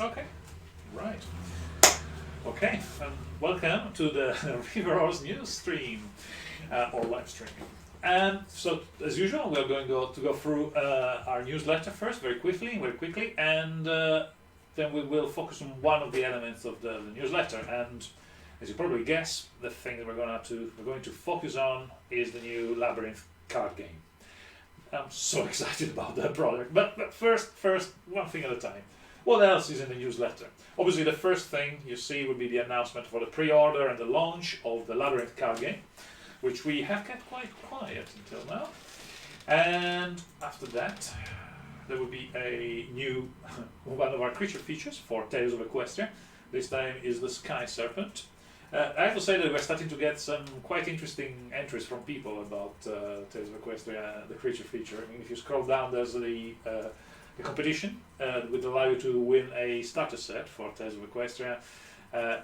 Okay, right. Okay, welcome to the Riverhorse news stream or live stream. And so, as usual, we are going to go through our newsletter first, very quickly, and then we will focus on one of the elements of the newsletter. And as you probably guess, the thing that we're going to focus on is the new Labyrinth card game. I'm so excited about that product. But first, one thing at a time. What else is in the newsletter? Obviously, the first thing you see will be the announcement for the pre-order and the launch of the Labyrinth card game, which we have kept quite quiet until now. And after that, there will be a new one of our creature features for Tales of Equestria. This time is the Sky Serpent. I have to say that we're starting to get some quite interesting entries from people about Tales of Equestria, the creature feature. I mean, if you scroll down, there's the competition would allow you to win a starter set for Tales of Equestria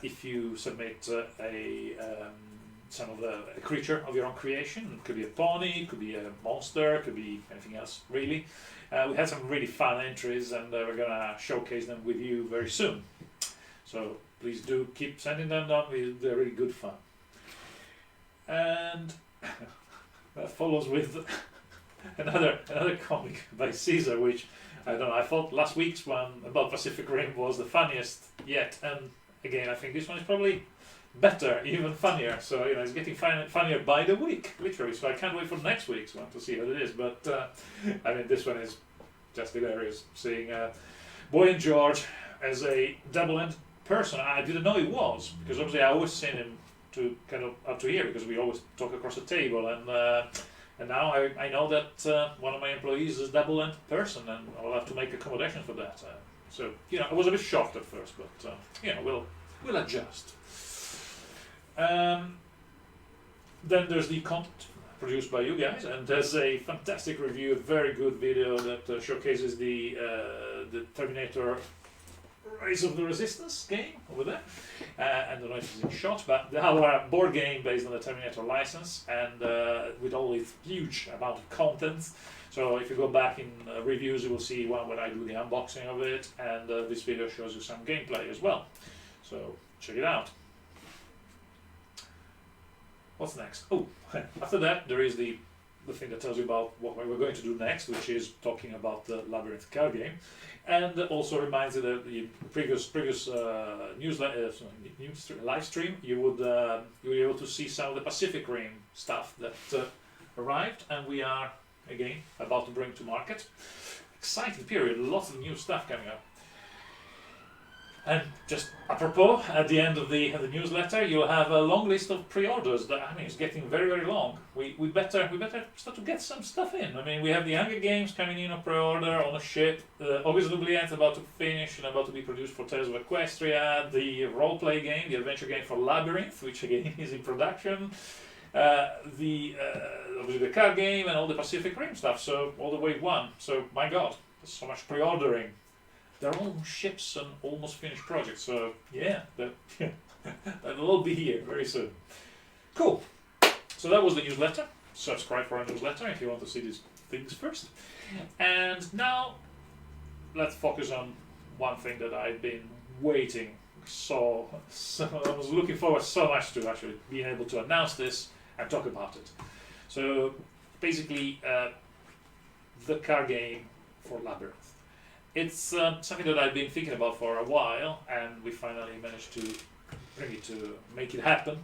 if you submit a creature of your own creation. It could be a pony, it could be a monster, it could be anything else really. We had some really fun entries, and we're gonna showcase them with you very soon. So please do keep sending them down. They're really good fun. And that follows with another comic by Caesar, which I don't know. I thought last week's one about Pacific Rim was the funniest yet, and again, I think this one is probably better, even funnier. So it's getting funnier by the week, literally. So I can't wait for next week's one to see what it is. But I mean, this one is just hilarious. Seeing Boy and George as a double-ended person. I didn't know he was, because obviously I always seen him to kind of up to here because we always talk across the table, and now I know that one of my employees is a double-ended person, and I'll have to make accommodation for that. So I was a bit shocked at first, but we'll adjust. Then there's the content produced by you guys, and there's a fantastic review, a very good video that showcases the Terminator Rise of the Resistance game over there. I don't know if it's in shot, but our board game based on the Terminator license, and with all its huge amount of content. So if you go back in reviews, you will see one when I do the unboxing of it, and this video shows you some gameplay as well. So check it out. What's next? Oh, after that there is the thing that tells you about what we're going to do next, which is talking about the Labyrinth card game, and also reminds you that the previous live stream you were able to see some of the Pacific Rim stuff that arrived, and we are again about to bring to market. Exciting period, lots of new stuff coming up. And just apropos, at the end of the newsletter, you'll have a long list of pre-orders. That, I mean, it's getting very, very long. We better start to get some stuff in. I mean, we have the Hunger Games coming in on pre-order on a ship. August Oubliette about to finish and about to be produced for Tales of Equestria. The role-play game, the adventure game for Labyrinth, which again is in production. Obviously the card game and all the Pacific Rim stuff. So all the wave one. So my God, there's so much pre-ordering. They're all ships and almost finished projects, so yeah, that'll all be here very soon. Cool. So that was the newsletter. Subscribe for our newsletter if you want to see these things first. And now, let's focus on one thing that I've been waiting so I was looking forward so much to actually being able to announce this and talk about it. So basically, the card game for Labyrinth. It's something that I've been thinking about for a while, and we finally managed to make it happen.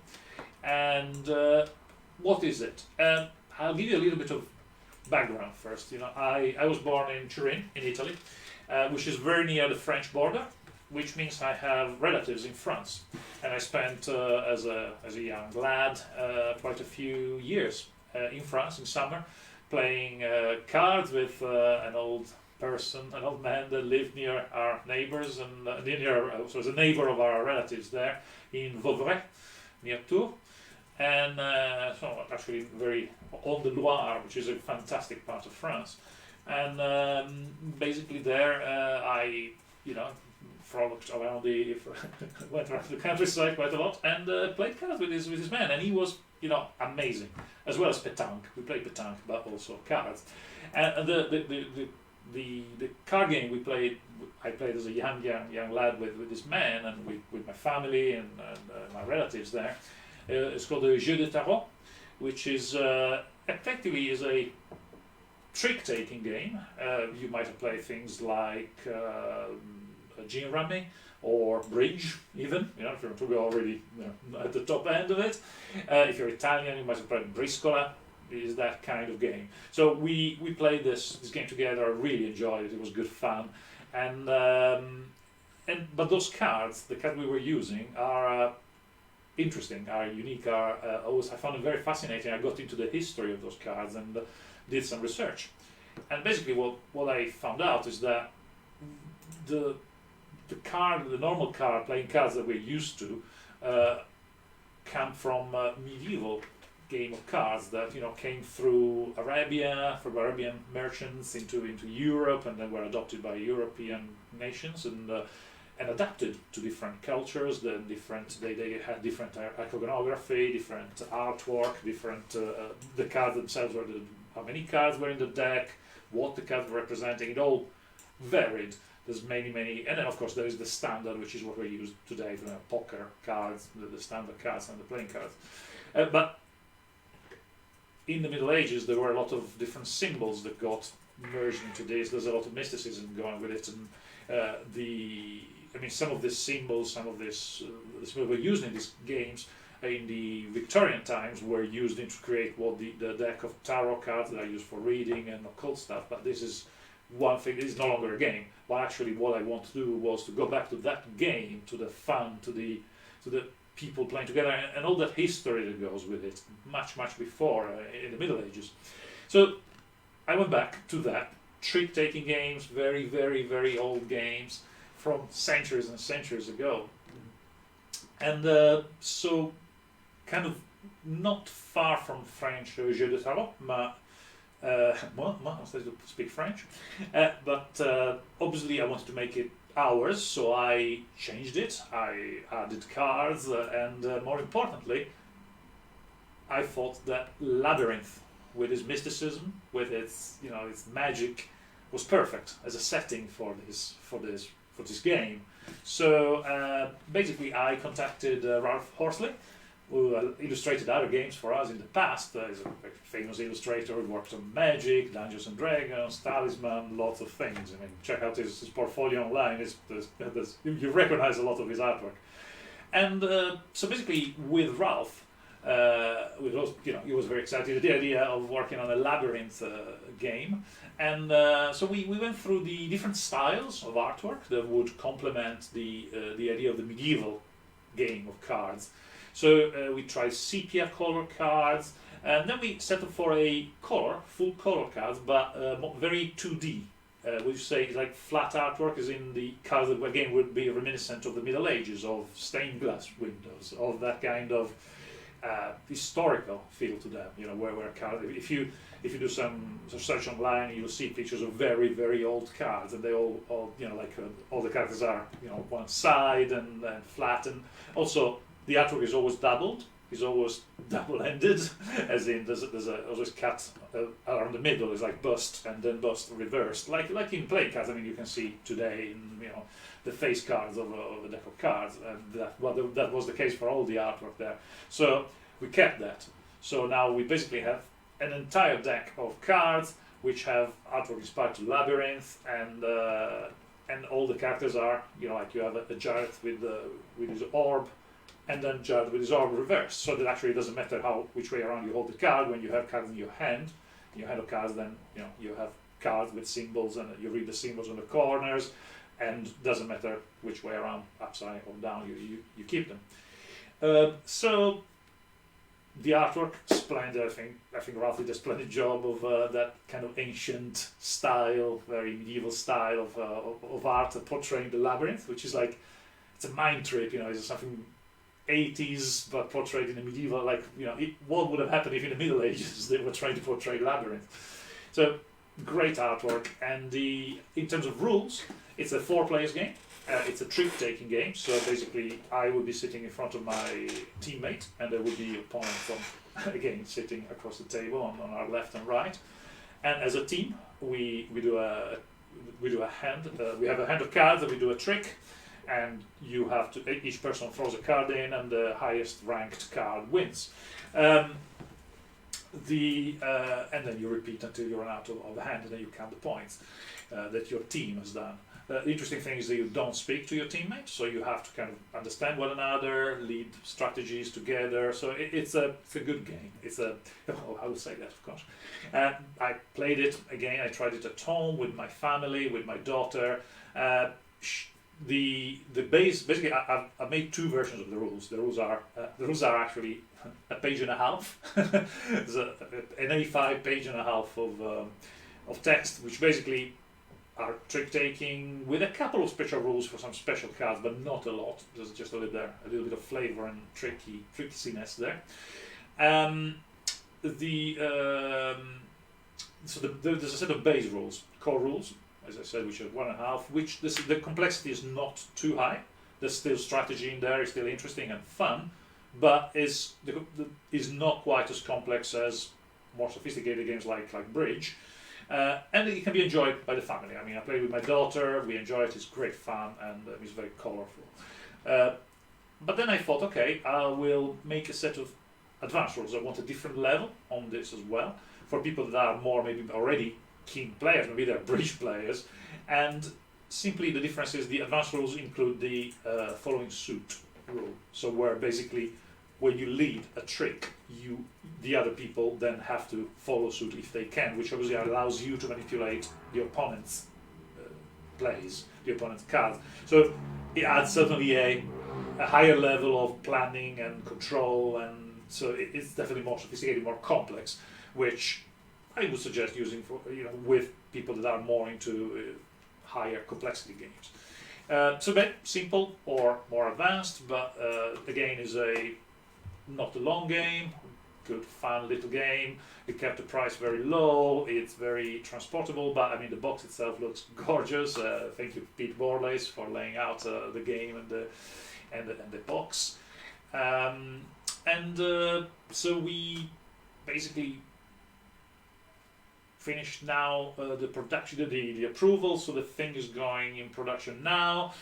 And what is it? I'll give you a little bit of background first. I was born in Turin, in Italy, which is very near the French border, which means I have relatives in France. And I spent, as a young lad, quite a few years in France in summer, playing cards with an old man that lived near our neighbors, and so was a neighbor of our relatives there in Vauvray, near Tours, and so actually very on the Loire, which is a fantastic part of France. And basically there I frolicked around went around the countryside quite a lot, and played cards with his man, and he was amazing, as well as pétanque. We played pétanque, but also cards. And the card game I played as a young lad with this man and with my family and my relatives there. It's called the Jeu de Tarot, which is effectively is a trick-taking game. You might have played things like gin rummy or bridge, even. If you're to go already at the top end of it. If you're Italian, you might have played briscola. Is that kind of game. So we played this game together. I really enjoyed it. It was good fun, but those cards, the cards we were using, are interesting, are unique, are always I found them very fascinating. I got into the history of those cards and did some research, and basically what I found out is that the normal playing cards that we're used to come from medieval game of cards that came through Arabia, from Arabian merchants into Europe, and then were adopted by European nations and adapted to different cultures. They had different iconography, different artwork, different the cards themselves were how many cards were in the deck, what the cards were representing. It all varied. There's many, and then of course there is the standard, which is what we use today for poker cards, the standard cards and the playing cards. But in the Middle Ages, there were a lot of different symbols that got merged into this. There's a lot of mysticism going with it, and some of these symbols, some of this were used in these games in the Victorian times were used to create what the deck of tarot cards that are used for reading and occult stuff. But this is one thing. This is no longer a game. But actually, what I want to do was to go back to that game, to the fun, to the people playing together, and all that history that goes with it, much before in the Middle Ages. So I went back to that trick-taking games, very, very, very old games from centuries and centuries ago, and so kind of not far from French Jeu de Tarot, moi to speak French, but obviously I wanted to make it ours, so I changed it. I added cards, and more importantly, I thought that Labyrinth, with its mysticism, with its its magic, was perfect as a setting for this game. So basically, I contacted Ralph Horsley, who illustrated other games for us in the past. He's a very famous illustrator who worked on Magic, Dungeons and Dragons, Talisman, lots of things. Check out his portfolio online. You recognize a lot of his artwork. And so basically, with Ralph, he was very excited at the idea of working on a Labyrinth game. And so we went through the different styles of artwork that would complement the idea of the medieval game of cards. So we tried sepia color cards, and then we settled for a full color cards, but very 2D. We say like flat artwork, is in the cards that again would be reminiscent of the Middle Ages, of stained glass windows, of that kind of historical feel to them. Where cards. If you do some search online, you'll see pictures of very, very old cards, and they all all the characters are one side and flat, and also the artwork is always doubled. It's always double-ended, as in there's always cut around the middle. It's like bust and then bust reversed, like in playing cards. You can see today in the face cards of a deck of cards, and that was the case for all the artwork there. So we kept that. So now we basically have an entire deck of cards which have artwork inspired to Labyrinth, and all the characters are like you have a Jareth with his orb, and then Jared with his orb reversed, so that actually it doesn't matter which way around you hold the card. When you have cards in your hand of cards, then you have cards with symbols, and you read the symbols on the corners, and doesn't matter which way around, upside or down, you keep them. So the artwork, splendid. I think Ralph did a splendid job of that kind of ancient style, very medieval style of art portraying the Labyrinth, which is like, it's a mind trip. It's something 80s, but portrayed in a medieval, what would have happened if in the Middle Ages they were trying to portray Labyrinth. So great artwork, and in terms of rules, it's a 4-player game. It's a trick-taking game, so basically I would be sitting in front of my teammate, and there would be opponents again sitting across the table on our left and right. And as a team, we do a we do a hand. We have a hand of cards, and we do a trick, and you have to. Each person throws a card in, and the highest ranked card wins. And then you repeat until you run out of the hand, and then you count the points that your team has done. The interesting thing is that you don't speak to your teammates, so you have to kind of understand one another, lead strategies together. So it's a good game. It's a I would say that, of course. I played it again. I tried it at home with my family, with my daughter. The base basically I've made two versions of the rules. The rules are actually a page and a half. There's an A5 page and a half of text, which basically are trick taking with a couple of special rules for some special cards, but not a lot. There's just a little bit of flavor and trickiness there. So there's a set of base rules, core rules, as I said, which are 1.5. Which the complexity is not too high. There's still strategy in there. It's still interesting and fun, but is not quite as complex as more sophisticated games like Bridge. And it can be enjoyed by the family. I mean, I played with my daughter, we enjoy it, it's great fun, and it's very colorful. But then I thought, okay, I will make a set of advanced rules. I want a different level on this as well, for people that are more maybe already keen players, maybe they're Bridge players, and simply the difference is the advanced rules include the following suit rule. So where basically when you lead a trick, the other people then have to follow suit if they can, which obviously allows you to manipulate the opponent's plays, the opponent's cards. So it adds certainly a higher level of planning and control, and so it's definitely more sophisticated, more complex, which I would suggest using for with people that are more into higher complexity games. So a bit simple or more advanced, but again is not a long game, good fun little game. We kept the price very low, it's very transportable, but I mean the box itself looks gorgeous. Thank you Pete Borlace for laying out the game and the box. So we basically finished now the production, the approval, so the thing is going in production now.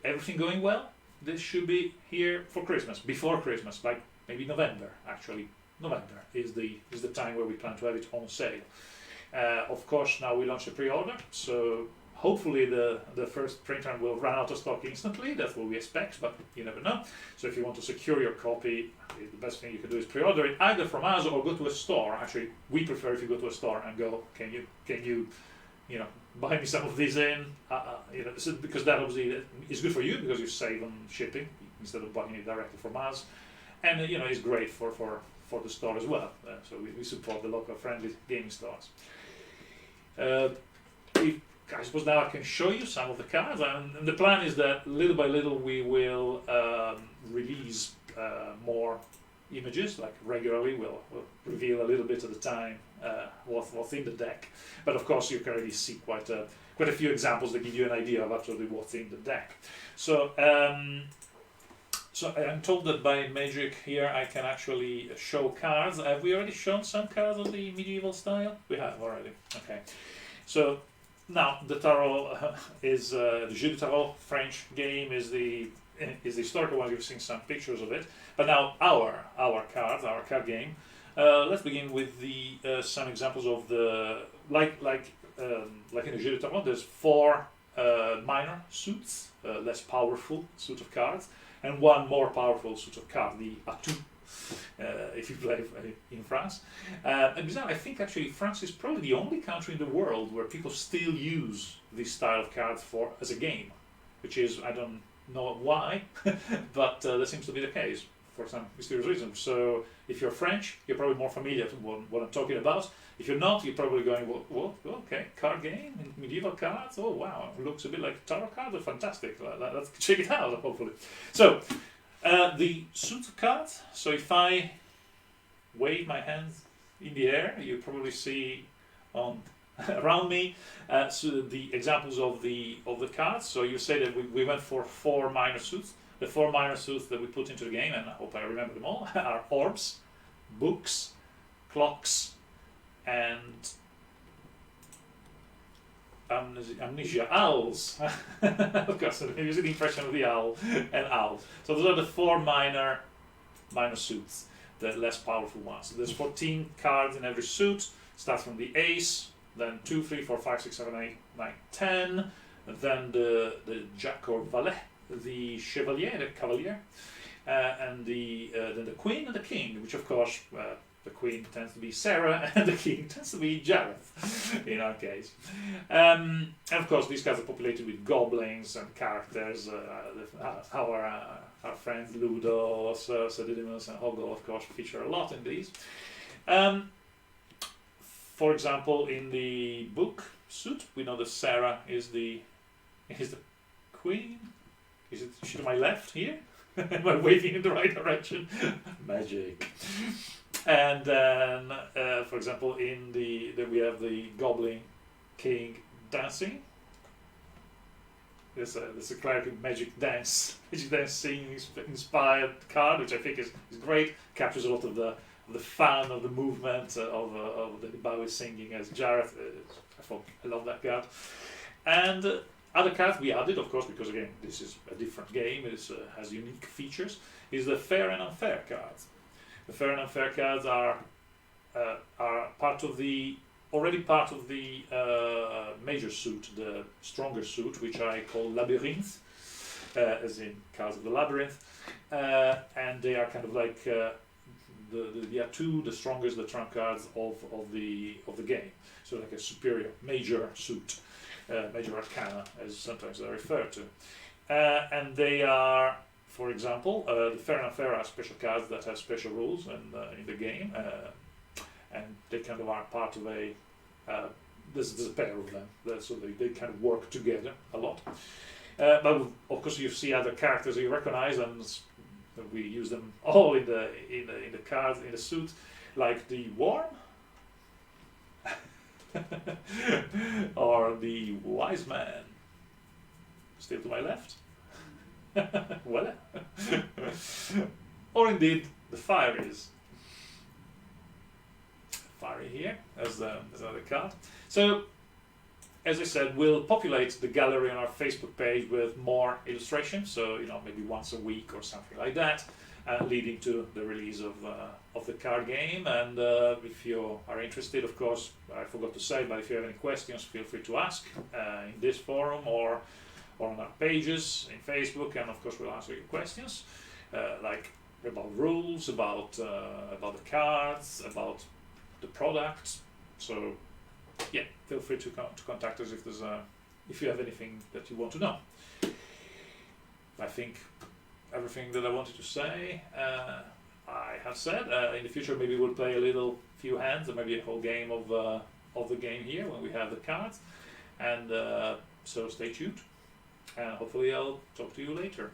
Everything going well. This should be here for Christmas, before Christmas, like maybe November. Actually, November is the time where we plan to have it on sale. Of course, now we launch a pre-order, so hopefully the first print run will run out of stock instantly. That's what we expect, but you never know. So if you want to secure your copy, the best thing you can do is pre-order it either from us or go to a store. Actually, we prefer if you go to a store and go, can you buy me some of these in, because that obviously is good for you because you save on shipping instead of buying it directly from us, and it's great for the store as well. So we support the local friendly gaming stores. I suppose now I can show you some of the cards, and the plan is that little by little we will release more images, like regularly. We'll reveal a little bit at a time what's in the deck, but of course you can already see quite a few examples that give you an idea of actually what's in the deck. So I'm told that by magic here I can actually show cards. Have we already shown some cards of the medieval style? We have already. Okay, so now the tarot is the Jeu de Tarot French game is the historical one. You've seen some pictures of it, but now our card game. Let's begin with some examples of the like in the Jeu de Tarot. There's 4 minor suits, less powerful suit of cards, and 1 more powerful suit of cards, the atout. If you play in France, and besides, I think actually France is probably the only country in the world where people still use this style of cards as a game, which is, I don't know why, but that seems to be the case for some mysterious reason. So if you're French, you're probably more familiar to what I'm talking about. If you're not, you're probably going, well, okay, card game, medieval cards, oh wow, it looks a bit like tarot cards, are fantastic, let's check it out, hopefully. So, the suit of cards, so if I wave my hands in the air, you probably see around me so the examples of the cards. So you say that we went for 4 minor suits. The 4 minor suits that we put into the game, and I hope I remember them all, are orbs, books, clocks, and amnesia, owls. Of course, I'm using the impression of the owl and owls. So those are the four minor suits, the less powerful ones. So there's 14 cards in every suit. Starts from the ace, then 2, 3, 4, 5, 6, 7, 8, 9, 10. Then the jack or valet, the chevalier, the cavalier, and then the queen and the king, which of course the queen tends to be Sarah and the king tends to be Jareth in our case. And of course these cards are populated with goblins and characters. Our friends Ludo, Sedidimus and Hoggle of course feature a lot in these. For example, in the book suit, we know that Sarah is the queen. Is she to my left here? Am I waving in the right direction? Magic. And then, for example, then we have the Goblin King dancing. There's a classic magic dancing inspired card, which I think is great. Captures a lot of the fun of the movement of the Bowie singing as Jareth. I love that card. And other cards we added, of course, because again this is a different game. It has unique features. Is the fair and unfair cards. The fair and unfair cards are already part of the major suit, the stronger suit, which I call Labyrinth, as in cards of the Labyrinth, and they are kind of like the strongest, the trump cards of the game. So like a superior major suit, major arcana, as sometimes they're referred to, and they are. For example, the fair and unfair are special cards that have special rules in the game, and they kind of are part of a. There's a pair of them, so they kind of work together a lot. But of course, you see other characters you recognize, and we use them all in the cards in the suit, like the worm, or the wise man. Still to my left. Voila. Or indeed the fieries. Fiery here as another card. So as I said, we'll populate the gallery on our Facebook page with more illustrations, so maybe once a week or something like that, leading to the release of the card game. And if you are interested, of course, I forgot to say, but if you have any questions, feel free to ask in this forum or on our pages in Facebook, and of course we'll answer your questions, like about rules, about the cards, about the products. So yeah, feel free to contact us if you have anything that you want to know. I think everything that I wanted to say I have said. In the future maybe we'll play a few hands, or maybe a whole game of the game here when we have the cards, and so stay tuned. And hopefully I'll talk to you later.